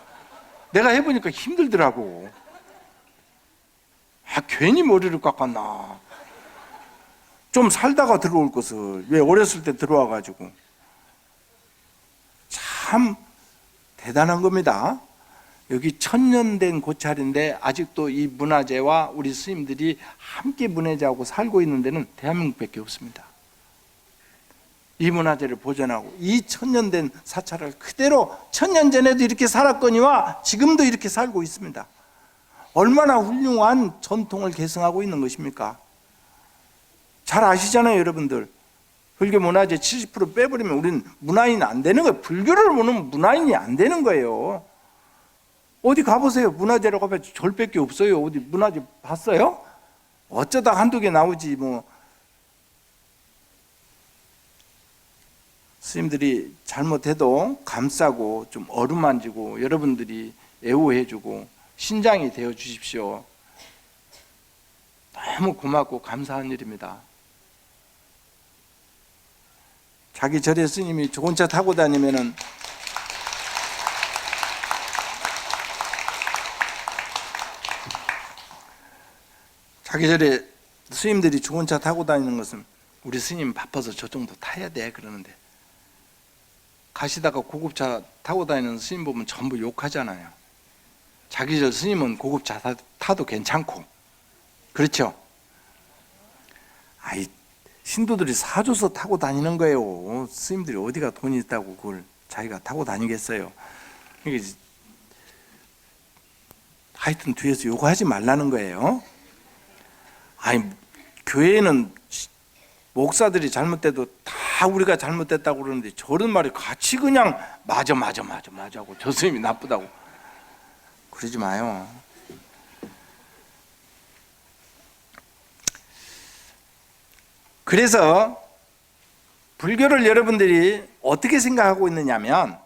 내가 해보니까 힘들더라고. 괜히 머리를 깎았나. 좀 살다가 들어올 것을 왜 어렸을 때 들어와가지고. 참 대단한 겁니다. 여기 1000년 된 고찰인데 아직도 이 문화재와 우리 스님들이 함께 문화재하고 살고 있는 데는 대한민국밖에 없습니다. 이 문화재를 보존하고 이 1000년 된 사찰을 그대로 1000년 전에도 이렇게 살았거니와 지금도 이렇게 살고 있습니다. 얼마나 훌륭한 전통을 계승하고 있는 것입니까? 잘 아시잖아요, 여러분들. 불교 문화재 70% 빼버리면 우리는 문화인이 안 되는 거예요. 불교를 모르면 문화인이 안 되는 거예요. 어디 가보세요. 문화재라고 하면 절밖에 없어요. 어디 문화재 봤어요? 어쩌다 한두 개 나오지 뭐. 스님들이 잘못해도 감싸고 좀 어루만지고 여러분들이 애호해주고 신장이 되어 주십시오. 너무 고맙고 감사한 일입니다. 자기 절에 스님이 좋은 차 타고 다니면은 자기 절에 스님들이 좋은 차 타고 다니는 것은 우리 스님 바빠서 저 정도 타야 돼 그러는데, 가시다가 고급차 타고 다니는 스님 보면 전부 욕하잖아요. 자기 절 스님은 고급차 타도 괜찮고. 그렇죠? 아이, 신도들이 사줘서 타고 다니는 거예요. 스님들이 어디가 돈이 있다고 그걸 자기가 타고 다니겠어요. 하여튼 뒤에서 욕하지 말라는 거예요. 아니, 교회는 목사들이 잘못돼도 다 우리가 잘못됐다고 그러는데 저런 말이 같이 그냥 맞아 하고 저 스님이 나쁘다고 그러지 마요. 그래서 불교를 여러분들이 어떻게 생각하고 있느냐면,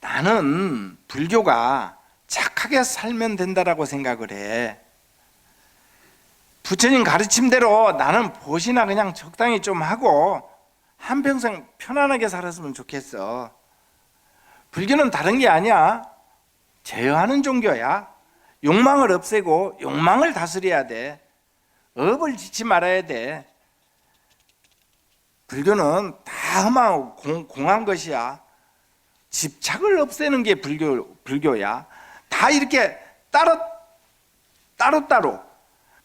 나는 불교가 착하게 살면 된다라고 생각을 해. 부처님 가르침대로 나는 보시나 그냥 적당히 좀 하고 한평생 편안하게 살았으면 좋겠어. 불교는 다른 게 아니야. 제어하는 종교야. 욕망을 없애고 욕망을 다스려야 돼. 업을 짓지 말아야 돼. 불교는 다 험하고 공한 것이야. 집착을 없애는 게 불교야. 다 이렇게 따로따로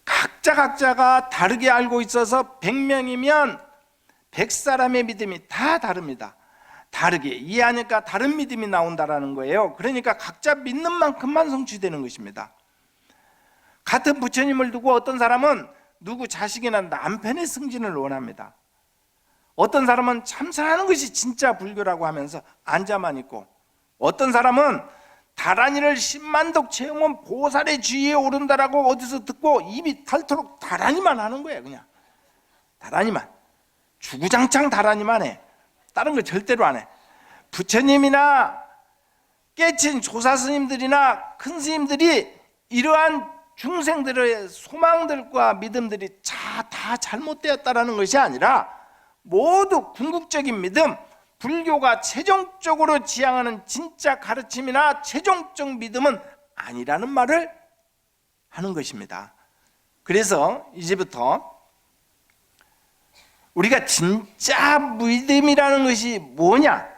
각자가 다르게 알고 있어서 100명이면 100사람의 믿음이 다 다릅니다. 다르게 이해하니까 다른 믿음이 나온다라는 거예요. 그러니까 각자 믿는 만큼만 성취되는 것입니다. 같은 부처님을 두고 어떤 사람은 누구 자식이나 남편의 승진을 원합니다. 어떤 사람은 참선하는 것이 진짜 불교라고 하면서 앉아만 있고, 어떤 사람은 다란이를 10만독 채우면 보살의 주위에 오른다라고 어디서 듣고 입이 닳도록 다란이만 하는 거예요. 그냥 다라니만, 주구장창 다라니만 해. 다른 거 절대로 안 해. 부처님이나 깨친 조사 스님들이나 큰 스님들이 이러한 중생들의 소망들과 믿음들이 다 잘못되었다라는 것이 아니라 모두 궁극적인 믿음, 불교가 최종적으로 지향하는 진짜 가르침이나 최종적 믿음은 아니라는 말을 하는 것입니다. 그래서 이제부터 우리가 진짜 믿음이라는 것이 뭐냐,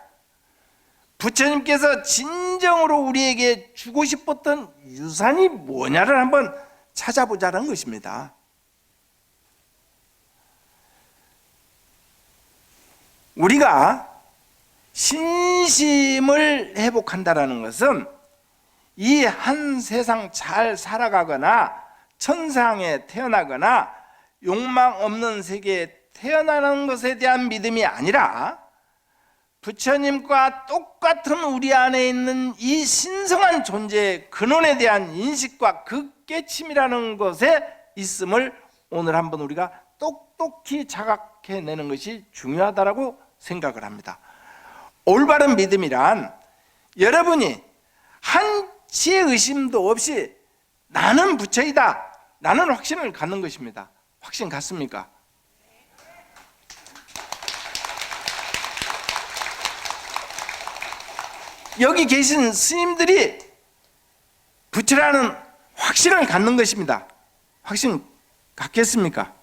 부처님께서 진정으로 우리에게 주고 싶었던 유산이 뭐냐를 한번 찾아보자는 것입니다. 우리가 신심을 회복한다는 것은 이 한 세상 잘 살아가거나 천상에 태어나거나 욕망 없는 세계에 태어나는 것에 대한 믿음이 아니라 부처님과 똑같은 우리 안에 있는 이 신성한 존재의 근원에 대한 인식과 그 깨침이라는 것에 있음을 오늘 한번 우리가 똑똑히 자각해내는 것이 중요하다고 생각을 합니다. 올바른 믿음이란 여러분이 한치의 의심도 없이 나는 부처이다, 나는 확신을 갖는 것입니다. 확신 갖습니까? 여기 계신 스님들이 부처라는 확신을 갖는 것입니다. 확신 갖겠습니까?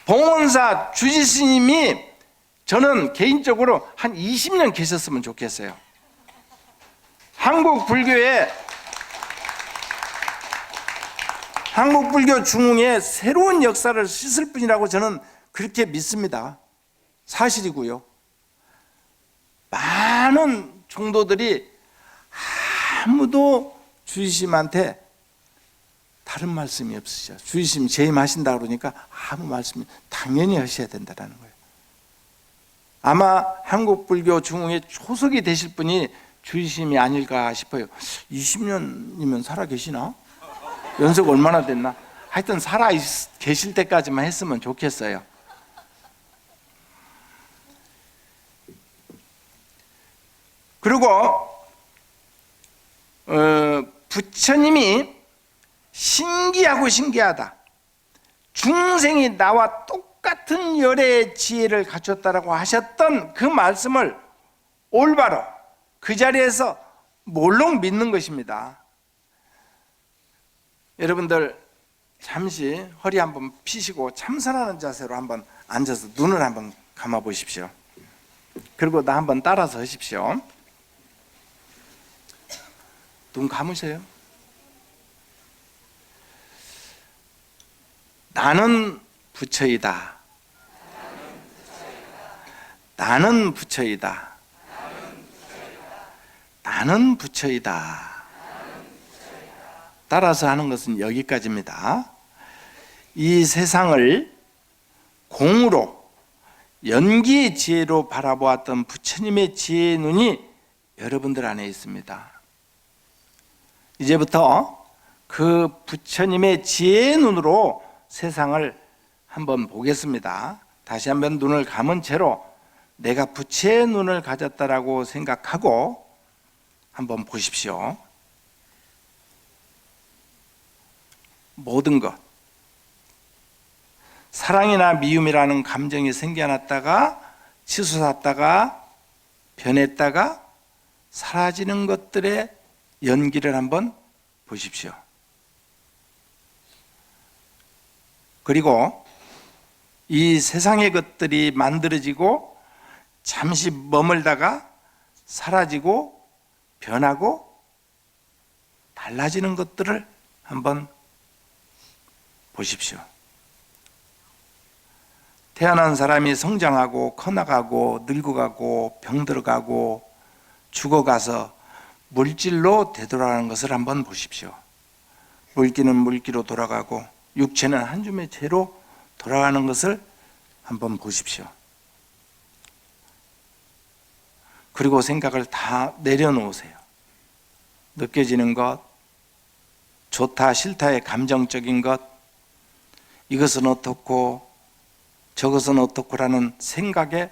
봉원사 주지 스님이 저는 개인적으로 한 20년 계셨으면 좋겠어요. 한국 불교 중흥의 새로운 역사를 씻을 뿐이라고 저는 그렇게 믿습니다. 사실이고요. 많은 종도들이 아무도 주지스님한테 다른 말씀이 없으셔. 주지스님 재임하신다 그러니까 아무 말씀이 당연히 하셔야 된다는 거예요. 아마 한국 불교 중흥의 초석이 되실 분이 주지스님이 아닐까 싶어요. 20년이면 살아 계시나? 연세가 얼마나 됐나? 하여튼 살아 계실 때까지만 했으면 좋겠어요. 그리고 부처님이 신기하고 신기하다, 중생이 나와 똑같은 열의 지혜를 갖췄다라고 하셨던 그 말씀을 올바로 그 자리에서 몰록 믿는 것입니다. 여러분들 잠시 허리 한번 펴시고 참선하는 자세로 한번 앉아서 눈을 한번 감아 보십시오. 그리고 나 한번 따라서 하십시오. 눈 감으세요. 나는 부처이다. 나는 부처이다. 나는 부처이다. 따라서 하는 것은 여기까지입니다. 이 세상을 공으로 연기의 지혜로 바라보았던 부처님의 지혜의 눈이 여러분들 안에 있습니다. 이제부터 그 부처님의 지혜의 눈으로 세상을 한번 보겠습니다. 다시 한번 눈을 감은 채로 내가 부처의 눈을 가졌다라고 생각하고 한번 보십시오. 모든 것, 사랑이나 미움이라는 감정이 생겨났다가 치솟았다가 변했다가 사라지는 것들의 연기를 한번 보십시오. 그리고 이 세상의 것들이 만들어지고 잠시 머물다가 사라지고 변하고 달라지는 것들을 한번 보십시오. 태어난 사람이 성장하고 커나가고 늙어가고 병들어가고 죽어가서 물질로 되돌아가는 것을 한번 보십시오. 물기는 물기로 돌아가고 육체는 한 줌의 재로 돌아가는 것을 한번 보십시오. 그리고 생각을 다 내려놓으세요. 느껴지는 것, 좋다 싫다의 감정적인 것, 이것은 어떻고 저것은 어떻고라는 생각의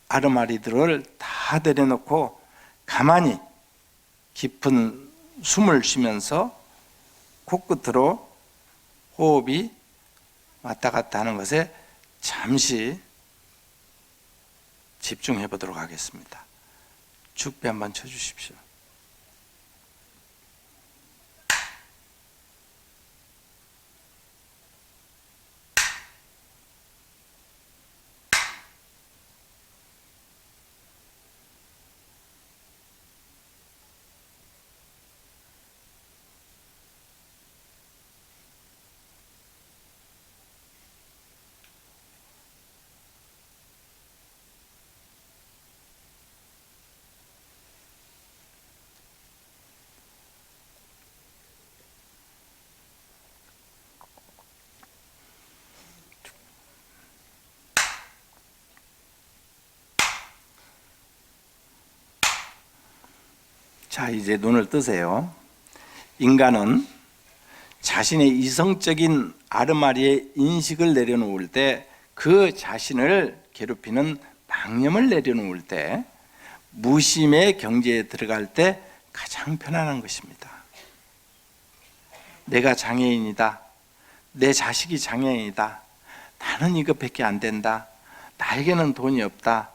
아르마리들을 다 내려놓고 가만히 깊은 숨을 쉬면서 코끝으로 호흡이 왔다 갔다 하는 것에 잠시 집중해 보도록 하겠습니다. 죽배 한번 쳐주십시오. 자, 이제 눈을 뜨세요. 인간은 자신의 이성적인 아르마리의 인식을 내려놓을 때, 그 자신을 괴롭히는 망념을 내려놓을 때, 무심의 경지에 들어갈 때 가장 편안한 것입니다. 내가 장애인이다, 내 자식이 장애인이다, 나는 이것밖에 안 된다, 나에게는 돈이 없다,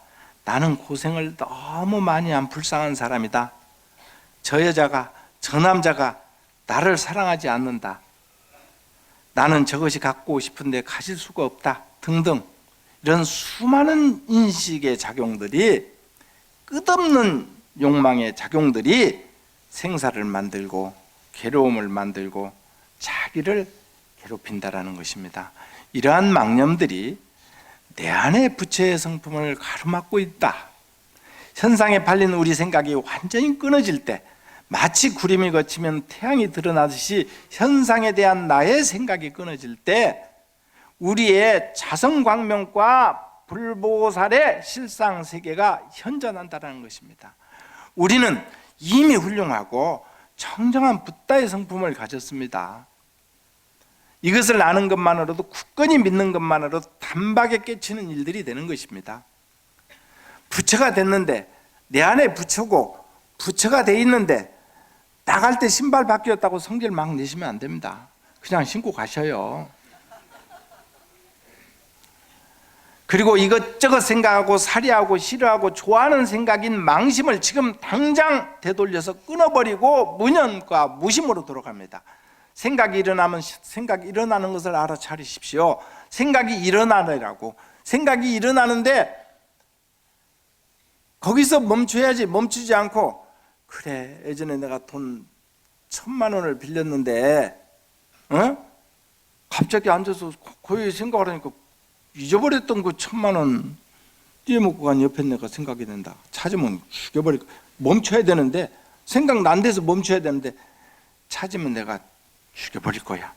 나는 고생을 너무 많이 한 불쌍한 사람이다, 저 여자가, 저 남자가 나를 사랑하지 않는다, 나는 저것이 갖고 싶은데 가질 수가 없다 등등, 이런 수많은 인식의 작용들이, 끝없는 욕망의 작용들이 생사를 만들고 괴로움을 만들고 자기를 괴롭힌다라는 것입니다. 이러한 망념들이 내 안의 부처의 성품을 가로막고 있다. 현상에 팔린 우리 생각이 완전히 끊어질 때, 마치 구름이 걷히면 태양이 드러나듯이 현상에 대한 나의 생각이 끊어질 때, 우리의 자성광명과 불보살의 실상세계가 현존한다는 것입니다. 우리는 이미 훌륭하고 청정한 붓다의 성품을 가졌습니다. 이것을 아는 것만으로도, 굳건히 믿는 것만으로도 단박에 깨치는 일들이 되는 것입니다. 부처가 됐는데, 내 안에 부처고 부처가 돼 있는데 나갈 때 신발 바뀌었다고 성질 막 내시면 안 됩니다. 그냥 신고 가셔요. 그리고 이것저것 생각하고 살이하고 싫어하고 좋아하는 생각인 망심을 지금 당장 되돌려서 끊어버리고 무념과 무심으로 돌아갑니다. 생각이 일어나면 생각이 일어나는 것을 알아차리십시오. 생각이 일어나느라고. 생각이 일어나는데 거기서 멈춰야지. 멈추지 않고, 그래, 예전에 내가 돈 1,000만 원을 빌렸는데 갑자기 앉아서 고요히 생각을 하니까 잊어버렸던 그 1,000만 원 띄어먹고 간 옆에 내가 생각이 된다. 찾으면 죽여버릴 거야. 멈춰야 되는데, 생각 난 데서 멈춰야 되는데 찾으면 내가 죽여버릴 거야.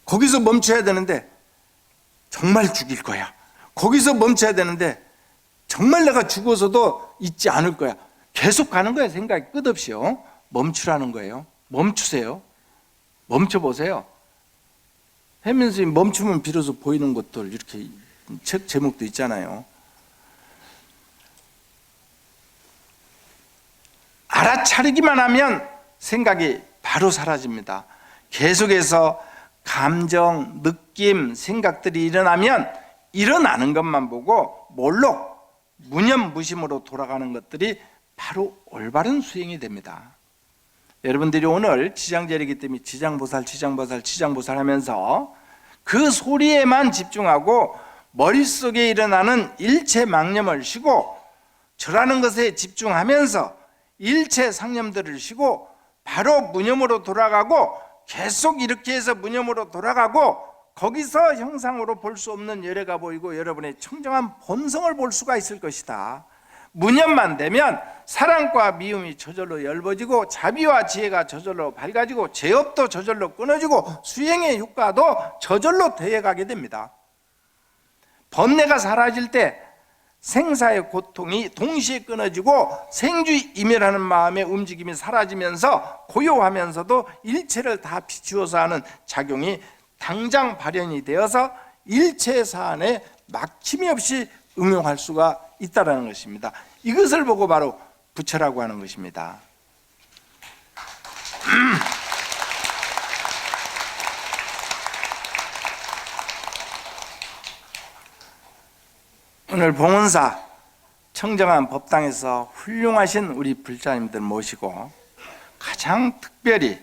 거기서 멈춰야 되는데 정말 죽일 거야. 거기서 멈춰야 되는데 정말 내가 죽어서도 잊지 않을 거야. 계속 가는 거야. 생각이 끝없이요. 멈추라는 거예요. 멈추세요. 멈춰보세요. 혜민 선생님, 멈추면 비로소 보이는 것들, 이렇게 책 제목도 있잖아요. 알아차리기만 하면 생각이 바로 사라집니다. 계속해서 감정, 느낌, 생각들이 일어나면 일어나는 것만 보고 몰록 무념무심으로 돌아가는 것들이 바로 올바른 수행이 됩니다. 여러분들이 오늘 지장절이기 때문에 지장보살 하면서 그 소리에만 집중하고 머릿속에 일어나는 일체 망념을 쉬고, 저라는 것에 집중하면서 일체 상념들을 쉬고 바로 무념으로 돌아가고, 계속 이렇게 해서 무념으로 돌아가고, 거기서 형상으로 볼 수 없는 열애가 보이고 여러분의 청정한 본성을 볼 수가 있을 것이다. 무념만 되면 사랑과 미움이 저절로 열버지고, 자비와 지혜가 저절로 밝아지고, 죄업도 저절로 끊어지고, 수행의 효과도 저절로 되어가게 됩니다. 번뇌가 사라질 때 생사의 고통이 동시에 끊어지고 생주이멸하는 마음의 움직임이 사라지면서 고요하면서도 일체를 다 비추어서 하는 작용이 당장 발현이 되어서 일체 사안에 막힘이 없이 응용할 수가 있다는 것입니다. 이것을 보고 바로 부처라고 하는 것입니다. 오늘 봉은사 청정한 법당에서 훌륭하신 우리 불자님들 모시고 가장 특별히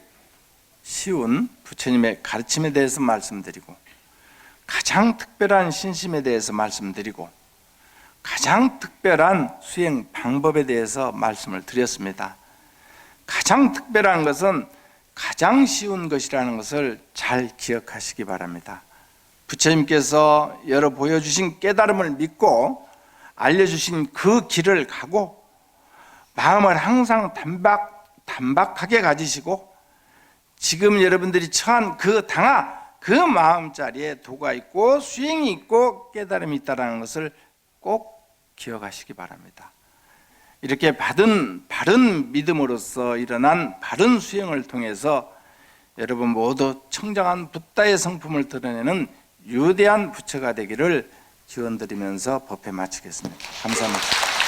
쉬운 부처님의 가르침에 대해서 말씀드리고, 가장 특별한 신심에 대해서 말씀드리고, 가장 특별한 수행 방법에 대해서 말씀을 드렸습니다. 가장 특별한 것은 가장 쉬운 것이라는 것을 잘 기억하시기 바랍니다. 부처님께서 열어 보여주신 깨달음을 믿고 알려주신 그 길을 가고 마음을 항상 단박하게 가지시고 지금 여러분들이 처한 그 당하, 그 마음자리에 도가 있고 수행이 있고 깨달음이 있다는 것을 꼭 기억하시기 바랍니다. 이렇게 받은 바른 믿음으로써 일어난 바른 수행을 통해서 여러분 모두 청정한 붓다의 성품을 드러내는 유대한 부처가 되기를 기원드리면서 법회 마치겠습니다. 감사합니다.